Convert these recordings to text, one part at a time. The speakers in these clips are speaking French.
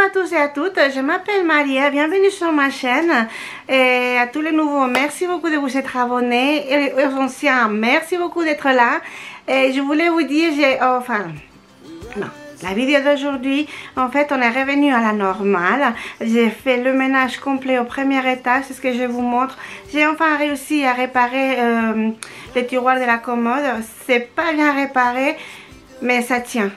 à tous et à toutes, je m'appelle Maria, bienvenue sur ma chaîne. Et à tous les nouveaux, merci beaucoup de vous être abonnés. Et aux anciens, merci beaucoup d'être là. Et je voulais vous dire, non. La vidéo d'aujourd'hui, en fait, on est revenu à la normale. J'ai fait le ménage complet au premier étage, c'est ce que je vous montre. J'ai enfin réussi à réparer le tiroir de la commode. C'est pas bien réparé, mais ça tient.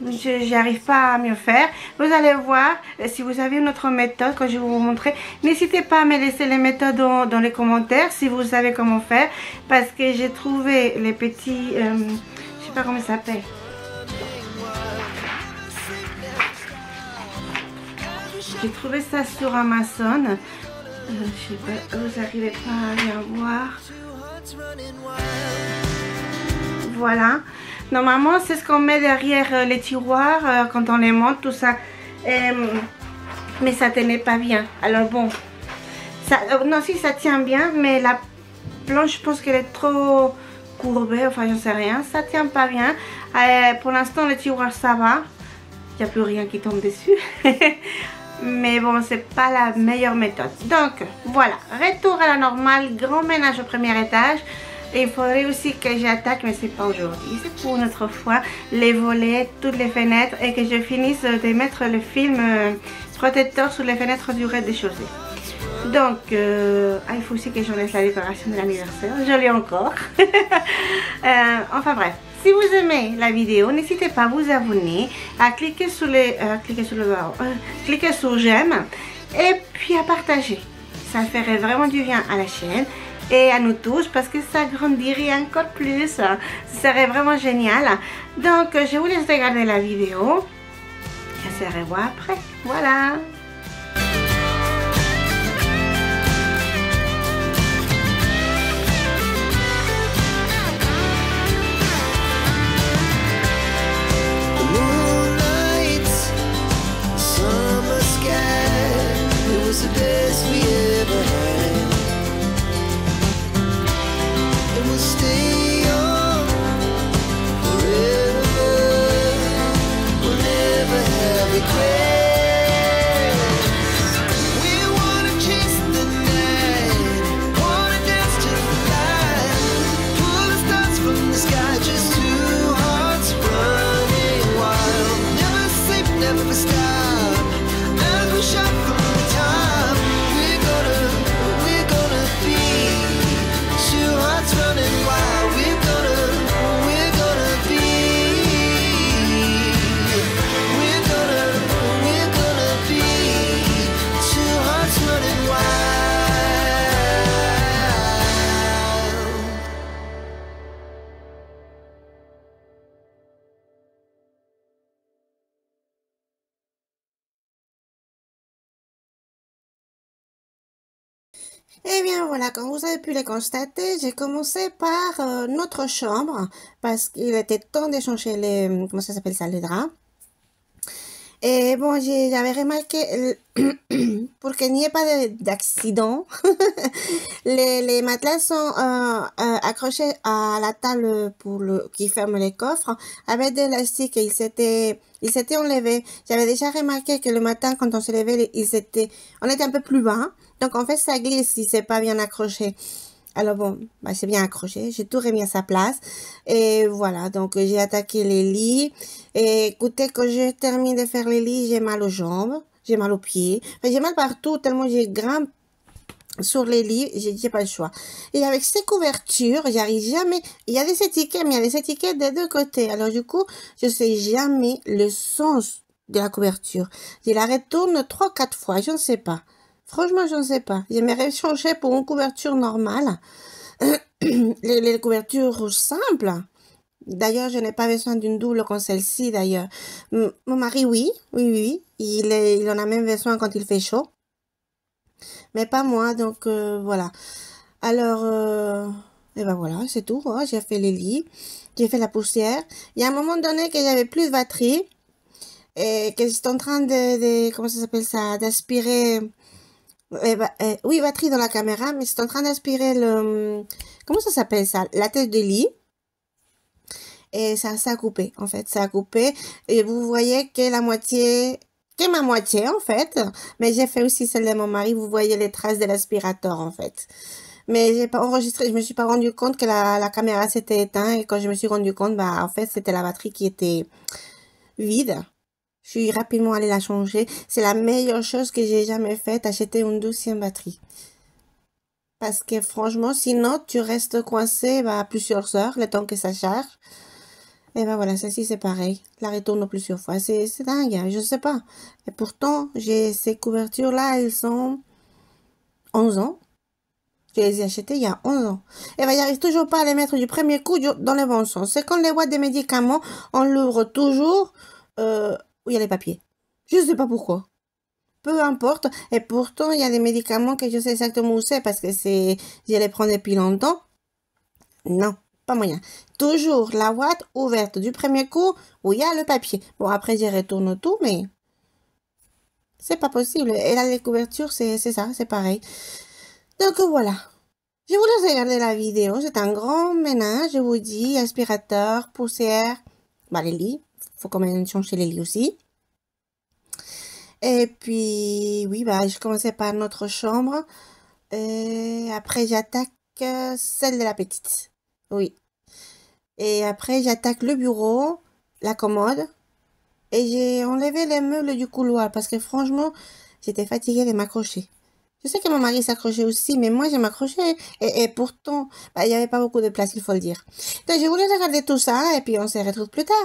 Je n'arrive pas à mieux faire. Vous allez voir, si vous avez une autre méthode que je vais vous montrer, n'hésitez pas à me laisser les méthodes dans les commentaires si vous savez comment faire, parce que j'ai trouvé les petits, je sais pas comment ça s'appelle. J'ai trouvé ça sur Amazon. Je sais pas, vous n'arrivez pas à bien voir. Voilà. Normalement, c'est ce qu'on met derrière les tiroirs quand on les monte, tout ça. Mais ça tenait pas bien. Alors bon, ça, non, si ça tient bien, mais la planche, je pense qu'elle est trop courbée. Enfin, j'en sais rien. Ça tient pas bien. Pour l'instant, le tiroir, ça va. Il n'y a plus rien qui tombe dessus. Mais bon, c'est pas la meilleure méthode. Donc, voilà. Retour à la normale. Grand ménage au premier étage. Et il faudrait aussi que j'attaque, mais c'est pas aujourd'hui, c'est pour une autre fois, les volets, toutes les fenêtres, et que je finisse de mettre le film protecteur sur les fenêtres du rez-de-chaussée. Donc, il faut aussi que j'enlève la décoration de l'anniversaire, je l'ai encore. Enfin bref, si vous aimez la vidéo, n'hésitez pas à vous abonner, à cliquer sur cliquer sur j'aime, et puis à partager. Ça ferait vraiment du bien à la chaîne. Et à nous tous, parce que ça grandirait encore plus. Ça serait vraiment génial. Donc, je vous laisse regarder la vidéo. Je se revoit après. Voilà. Et bien voilà, comme vous avez pu le constater, j'ai commencé par notre chambre, parce qu'il était temps d'échanger les, comment ça s'appelle ça, les draps. Et bon, j'avais remarqué, pour qu'il n'y ait pas d'accident, les matelas sont accrochés à la table qui ferme les coffres avec de l'élastique, et ils s'étaient enlevés. J'avais déjà remarqué que le matin, quand on se levait, on était un peu plus bas. Donc en fait, ça glisse si c'est pas bien accroché. Alors bon, c'est bien accroché. J'ai tout remis à sa place. Et voilà, donc j'ai attaqué les lits. Et écoutez, quand je termine de faire les lits, j'ai mal aux jambes, j'ai mal aux pieds. Enfin, j'ai mal partout, tellement j'ai grimpe sur les lits, j'ai pas le choix. Et avec ces couvertures, j'arrive jamais. Il y a des étiquettes, mais il y a des étiquettes des deux côtés. Alors du coup, je sais jamais le sens de la couverture. Je la retourne 3-4 fois, je ne sais pas. Franchement, je ne sais pas. J'aimerais changer pour une couverture normale. Les couvertures simples. D'ailleurs, je n'ai pas besoin d'une double comme celle-ci, d'ailleurs. Mon mari, oui. Il en a même besoin quand il fait chaud. Mais pas moi, donc voilà. Alors, et ben voilà, c'est tout. Hein. J'ai fait les lits. J'ai fait la poussière. Il y a un moment donné que j'avais plus de batterie. Et que j'étais en train comment ça s'appelle ça, d'aspirer. Oui, batterie dans la caméra, mais c'est en train d'aspirer comment ça s'appelle ça? La tête de lit. Et ça a coupé, en fait, ça a coupé. Et vous voyez que la moitié que ma moitié en fait, mais j'ai fait aussi celle de mon mari. Vous voyez les traces de l'aspirateur en fait. Mais j'ai pas enregistré, je me suis pas rendu compte que la caméra s'était éteinte et quand je me suis rendu compte, bah en fait c'était la batterie qui était vide. Je suis rapidement allée la changer. C'est la meilleure chose que j'ai jamais faite, acheter une deuxième batterie. Parce que franchement, sinon tu restes coincé bah, plusieurs heures, le temps que ça charge. Et ben voilà, celle-ci c'est pareil. La retourne plusieurs fois. C'est dingue, hein, je sais pas. Et pourtant, j'ai ces couvertures-là, elles sont 11 ans. Je les ai achetées il y a 11 ans. Et ben, j'arrive toujours pas à les mettre du premier coup dans le bon sens. C'est comme les boîtes de médicaments, on l'ouvre toujours où il y a les papiers. Je sais pas pourquoi. Peu importe. Et pourtant, il y a des médicaments que je sais exactement où c'est parce que je les prends depuis longtemps. Non, pas moyen. Toujours la boîte ouverte du premier coup où il y a le papier. Bon, après, j'y retourne tout, mais c'est pas possible. Et là, les couvertures, c'est ça, c'est pareil. Donc voilà. Je vous laisse regarder la vidéo. C'est un grand ménage, je vous dis. Aspirateur, poussière. Bah, les lits. Faut quand même changer les lits aussi. Et puis, oui, bah, je commençais par notre chambre. Et après, j'attaque celle de la petite. Oui. Et après, j'attaque le bureau, la commode. Et j'ai enlevé les meubles du couloir parce que franchement, j'étais fatiguée de m'accrocher. Je sais que mon mari s'accrochait aussi, mais moi, je m'accrochais. Et pourtant, bah, il n'y avait pas beaucoup de place, il faut le dire. Donc, je voulais regarder tout ça et puis on se retrouve plus tard.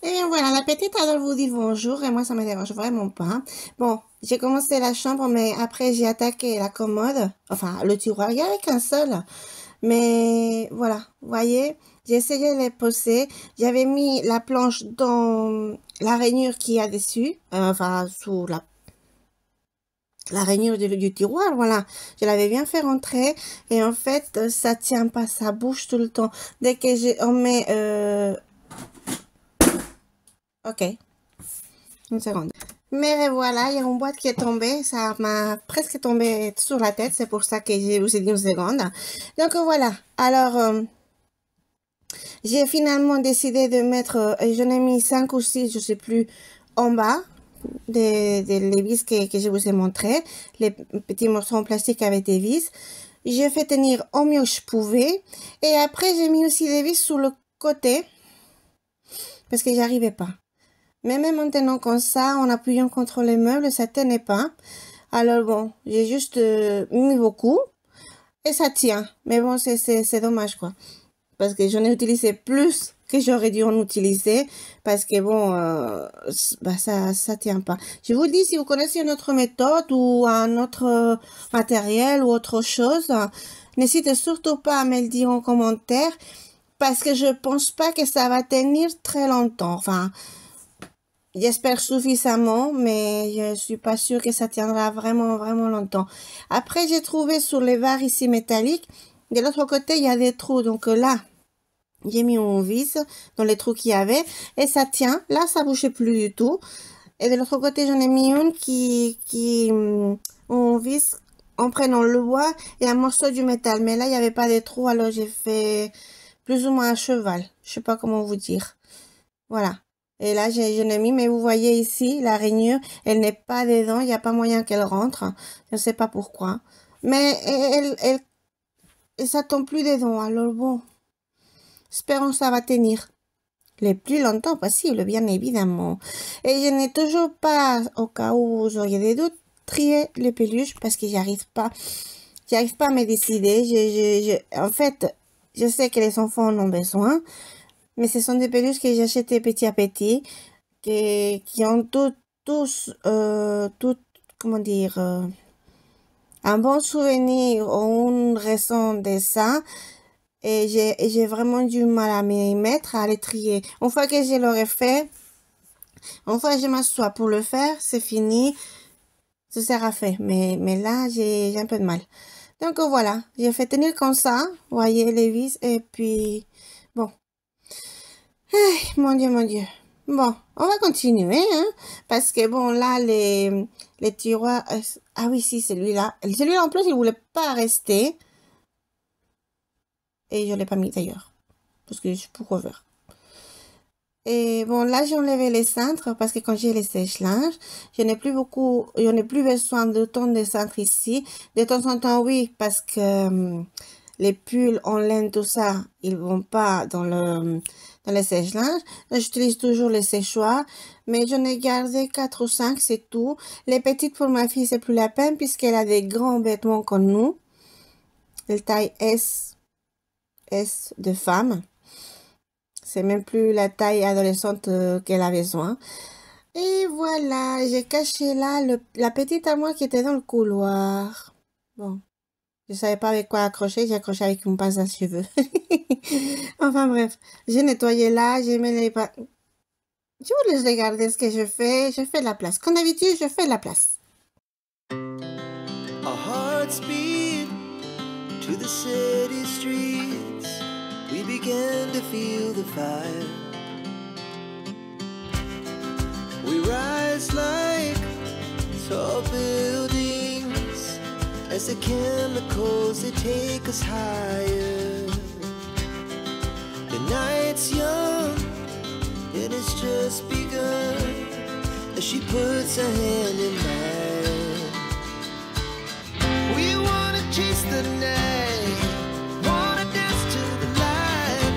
Et bien voilà, la petite adore vous dit bonjour et moi ça me dérange vraiment pas. Bon, j'ai commencé la chambre mais après j'ai attaqué la commode, enfin le tiroir, il n'y avait qu'un seul. Mais voilà, vous voyez, j'ai essayé de les poser. J'avais mis la planche dans la rainure qu'il y a dessus, enfin sous la rainure du tiroir, voilà. Je l'avais bien fait rentrer et en fait ça tient pas, ça bouge tout le temps. Dès que on met... Ok, une seconde. Mais voilà, il y a une boîte qui est tombée. Ça m'a presque tombé sur la tête. C'est pour ça que je vous ai dit une seconde. Donc voilà. Alors, j'ai finalement décidé de mettre... j'en ai mis 5 ou 6, je sais plus, en bas. les vis que je vous ai montré, les petits morceaux en plastique avec des vis. J'ai fait tenir au mieux que je pouvais. Et après, j'ai mis aussi des vis sur le côté parce que j'arrivais pas. Mais même en tenant comme ça, en appuyant contre les meubles, ça tenait pas. Alors bon, j'ai juste mis beaucoup et ça tient. Mais bon, c'est dommage quoi. Parce que j'en ai utilisé plus que j'aurais dû en utiliser. Parce que bon, bah ça tient pas. Je vous dis, si vous connaissez une autre méthode ou un autre matériel ou autre chose, n'hésitez surtout pas à me le dire en commentaire. Parce que je pense pas que ça va tenir très longtemps. Enfin, j'espère suffisamment, mais je suis pas sûre que ça tiendra vraiment longtemps. Après, j'ai trouvé sur les barres ici métalliques, de l'autre côté, il y a des trous. Donc là, j'ai mis une vis dans les trous qu'il y avait et ça tient. Là, ça bougeait plus du tout. Et de l'autre côté, j'en ai mis une on vis en prenant le bois et un morceau du métal. Mais là, il n'y avait pas de trous, alors j'ai fait plus ou moins un cheval. Je sais pas comment vous dire. Voilà. Et là, je l'ai mis, mais vous voyez ici, la rainure, elle n'est pas dedans, il n'y a pas moyen qu'elle rentre. Je ne sais pas pourquoi. Mais ça tombe plus dedans, alors bon. Espérons que ça va tenir le plus longtemps possible, bien évidemment. Et je n'ai toujours pas, au cas où vous auriez des doutes, trié les peluches parce que j'arrive pas à me décider. En fait, je sais que les enfants en ont besoin. Mais ce sont des peluches que j'ai achetées petit à petit, qui ont tous, comment dire, un bon souvenir ou une raison de ça. Et j'ai vraiment du mal à m'y mettre, à les trier. Une fois que je l'aurai fait, une fois que je m'assois pour le faire, c'est fini, ce sera fait. Mais là, j'ai un peu de mal. Donc voilà, j'ai fait tenir comme ça, voyez les vis, et puis, bon. Ay, mon Dieu. Bon, on va continuer, hein, parce que bon, là, les tiroirs, ah oui, si, celui-là. Celui-là, en plus, il voulait pas rester. Et je l'ai pas mis d'ailleurs, parce que je suis pour revoir. Et bon, là, j'ai enlevé les cintres, parce que quand j'ai les sèche-linges, je n'ai plus besoin de tant de cintres ici. De temps en temps, oui, parce que les pulls en laine, tout ça, ils vont pas dans les sèche-linges. J'utilise toujours les séchoirs, mais j'en ai gardé 4 ou 5, c'est tout. Les petites pour ma fille, c'est plus la peine, puisqu'elle a des grands vêtements comme nous. Elle taille S de femme. C'est même plus la taille adolescente qu'elle a besoin. Et voilà, j'ai caché là la petite armoire qui était dans le couloir. Bon. Je savais pas avec quoi accrocher, j'ai accroché avec une pince à cheveux. Enfin bref, j'ai nettoyé là, j'ai mis les... Je vous laisse regarder ce que je fais la place. Comme d'habitude, je fais la place. Our hearts beat to the city streets. We began to feel the fire. We rise like tall buildings as the chemicals, they take us higher. The night's young and it's just begun as she puts her hand in mine. We wanna chase the night, wanna dance to the light,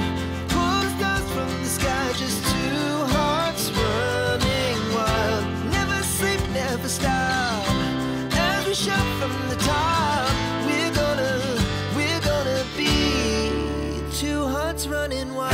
pull the stars from the sky, just two hearts running wild. Never sleep, never stop, as we shout from the top. We're gonna be two hearts running wild.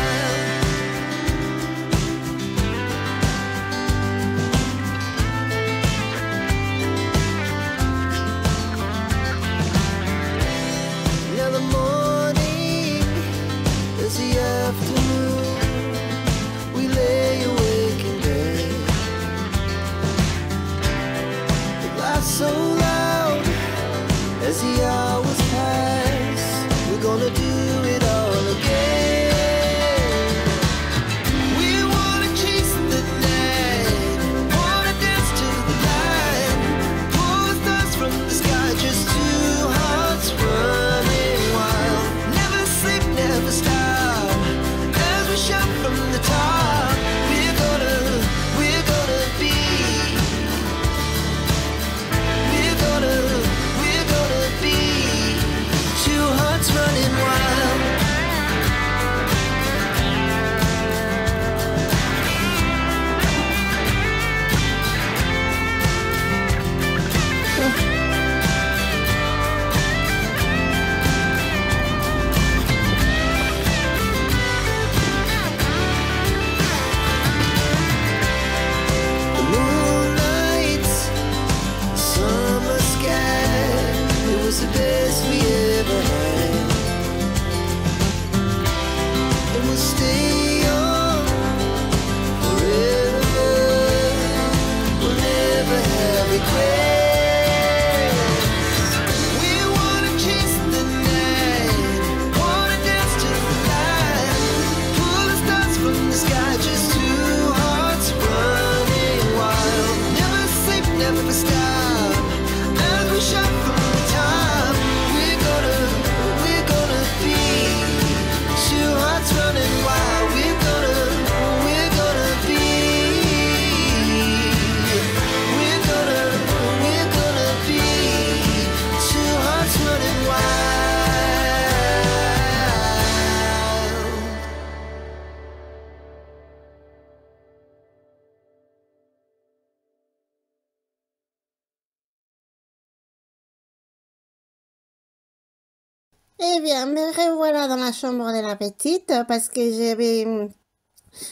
Eh bien, me revoilà dans la chambre de la petite parce que j'avais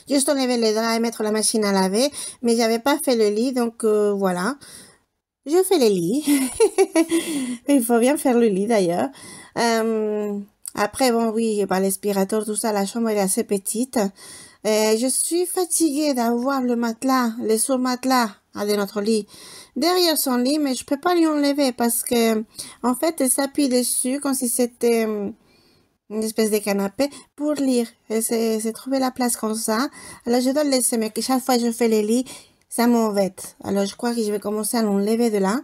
juste enlevé les draps et mettre la machine à laver, mais j'avais pas fait le lit, donc voilà. Je fais le lit. Il faut bien faire le lit d'ailleurs. Euh, Après, bon, oui, bah, l'aspirateur, tout ça, la chambre elle est assez petite. Je suis fatiguée d'avoir le matelas, le sous-matelas de notre lit derrière son lit, mais je peux pas lui enlever parce que, en fait, elle s'appuie dessus comme si c'était une espèce de canapé pour lire. Elle s'est trouvé la place comme ça. Alors, je dois le laisser, mais que chaque fois que je fais le lit, ça m'embête. Alors, je crois que je vais commencer à l'enlever de là.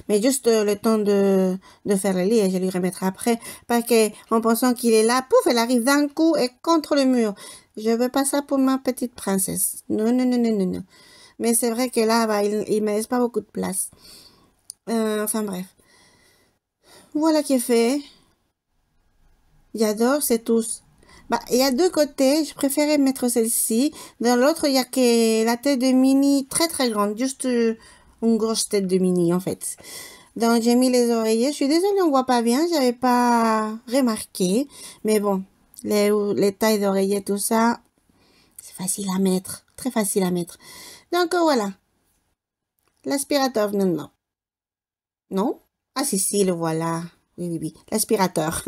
Mais juste le temps de faire le lit et je lui remettrai après. Pas que, en pensant qu'il est là, pouf, elle arrive d'un coup et contre le mur. Je veux pas ça pour ma petite princesse. Non, non, non, non, non, non. Mais c'est vrai que là, bah, il me laisse pas beaucoup de place. Enfin bref. Voilà qui est fait. J'adore, c'est tous. Bah, il y a deux côtés. Je préférais mettre celle-ci. Dans l'autre, il y a que la tête de Minnie très très grande. Juste une grosse tête de Minnie, en fait. Donc, j'ai mis les oreillers. Je suis désolée, on voit pas bien. J'avais pas remarqué. Mais bon, les tailles d'oreillers, tout ça, c'est facile à mettre. Très facile à mettre. Donc, voilà. L'aspirateur, non, non. Non? Ah, si, si, le voilà. Oui, oui, oui. L'aspirateur.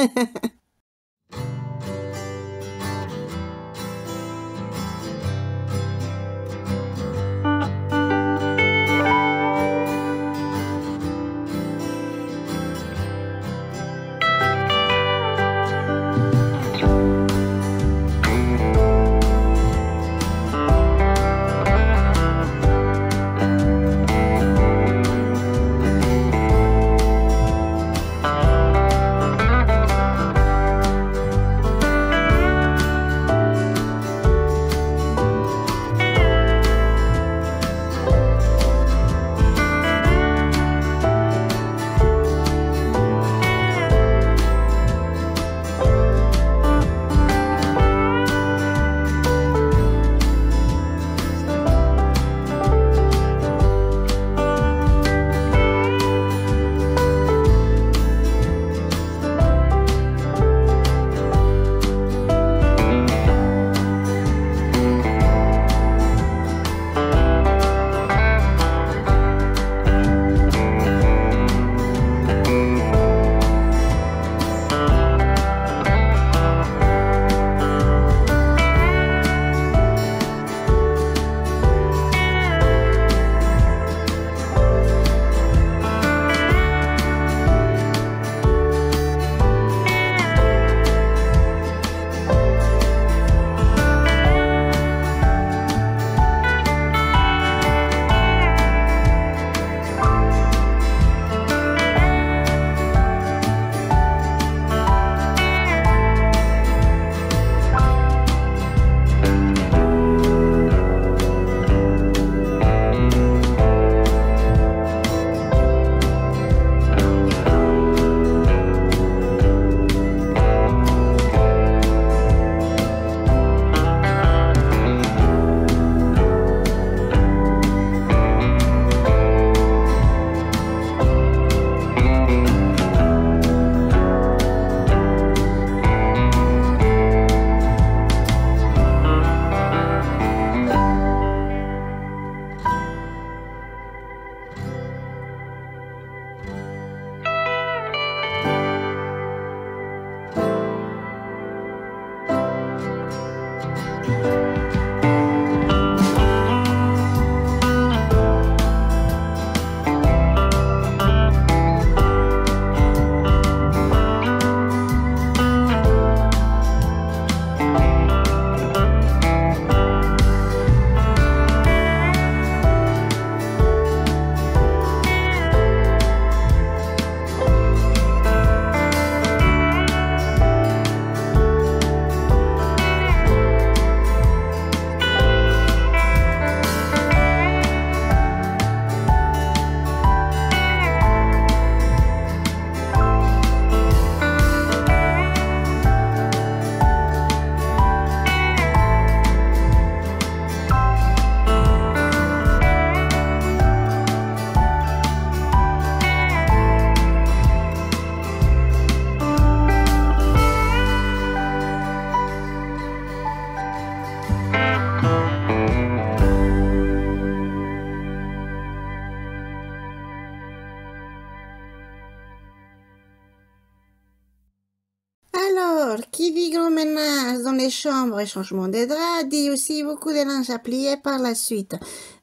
Alors, qui dit grand ménage dans les chambres et changement de draps, dit aussi beaucoup de linge à plier par la suite.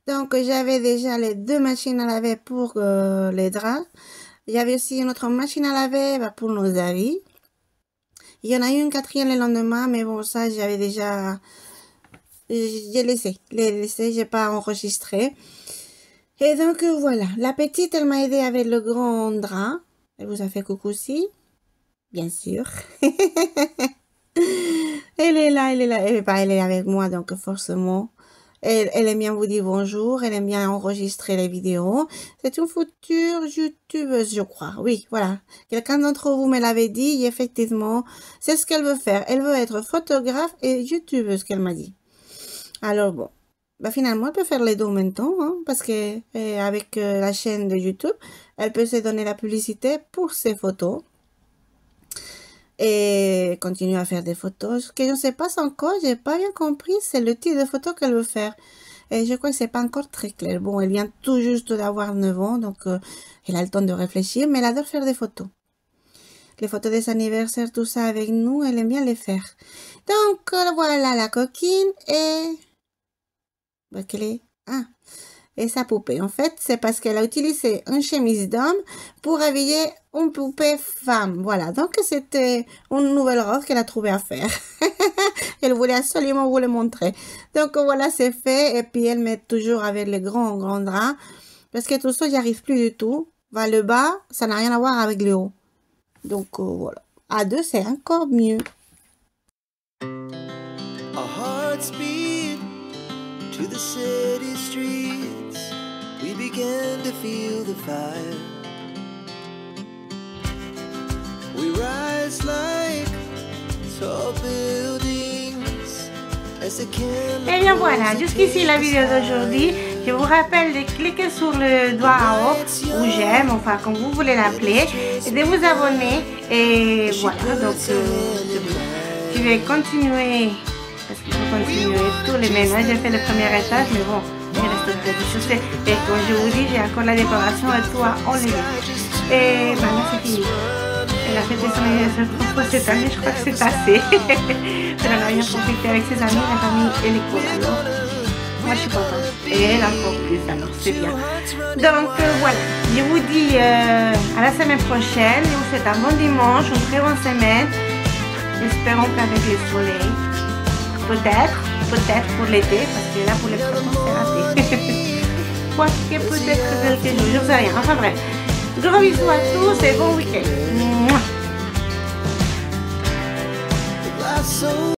Donc, j'avais déjà les 2 machines à laver pour les draps. J'avais aussi une autre machine à laver pour nos habits. Il y en a eu une 4e le lendemain, mais bon, ça, j'avais déjà... J'ai laissé, j'ai pas enregistré. Et donc, voilà. La petite, elle m'a aidé avec le grand drap. Elle vous a fait coucou aussi. Bien sûr. Elle est là, elle est là. Elle est avec moi, donc forcément. Elle aime bien vous dire bonjour. Elle aime bien enregistrer les vidéos. C'est une future youtubeuse, je crois. Oui, voilà. Quelqu'un d'entre vous me l'avait dit. Et effectivement, c'est ce qu'elle veut faire. Elle veut être photographe et youtubeuse, qu'elle m'a dit. Alors bon. Bah finalement, elle peut faire les deux en même temps, hein, parce que avec la chaîne de YouTube, elle peut se donner la publicité pour ses photos. Et continuer à faire des photos. Ce que je ne sais pas encore, j'ai pas bien compris, c'est le type de photo qu'elle veut faire. Et je crois que c'est pas encore très clair. Bon, elle vient tout juste d'avoir 9 ans, donc elle a le temps de réfléchir, mais elle adore faire des photos. Les photos des anniversaires, tout ça avec nous, elle aime bien les faire. Donc voilà la coquine et... Bah, quelle est... Ah, et sa poupée. En fait, c'est parce qu'elle a utilisé une chemise d'homme pour habiller une poupée femme. Voilà, donc c'était une nouvelle robe qu'elle a trouvé à faire. Elle voulait absolument vous le montrer. Donc voilà, c'est fait. Et puis elle met toujours avec les grands draps. Parce que tout ça, j'y arrive plus du tout. Bah, le bas, ça n'a rien à voir avec le haut. Donc voilà. À 2, c'est encore mieux. Our hearts beat to the city streets. We began to feel the fire. We rise like tall buildings as the chemicals. Et bien voilà, jusqu'ici la vidéo d'aujourd'hui. Je vous rappelle de cliquer sur le doigt en haut ou j'aime, enfin comme vous voulez l'appeler, et de vous abonner. Et voilà, donc je vais continuer, parce qu'il faut continuer tous les ménages. J'ai fait le premier étage, mais bon, il reste des choses. Et comme je vous dis, j'ai encore la décoration et tout à enlever. Et ben là c'est fini. Elle a fêté son anniversaire 3 fois cette année, je crois que c'est assez. Elle en a bien profité avec ses amis, la famille et l'école. Alors, moi je suis contente. Et elle encore plus, alors c'est bien. Donc voilà, je vous dis à la semaine prochaine. Je vous souhaite un bon dimanche, une très bonne semaine. Espérons qu'avec le soleil, peut-être pour l'été, parce que là pour les printemps c'est raté. Quoique peut-être quelques jours, je ne sais rien. Enfin bref, gros bisous à tous et bon week-end.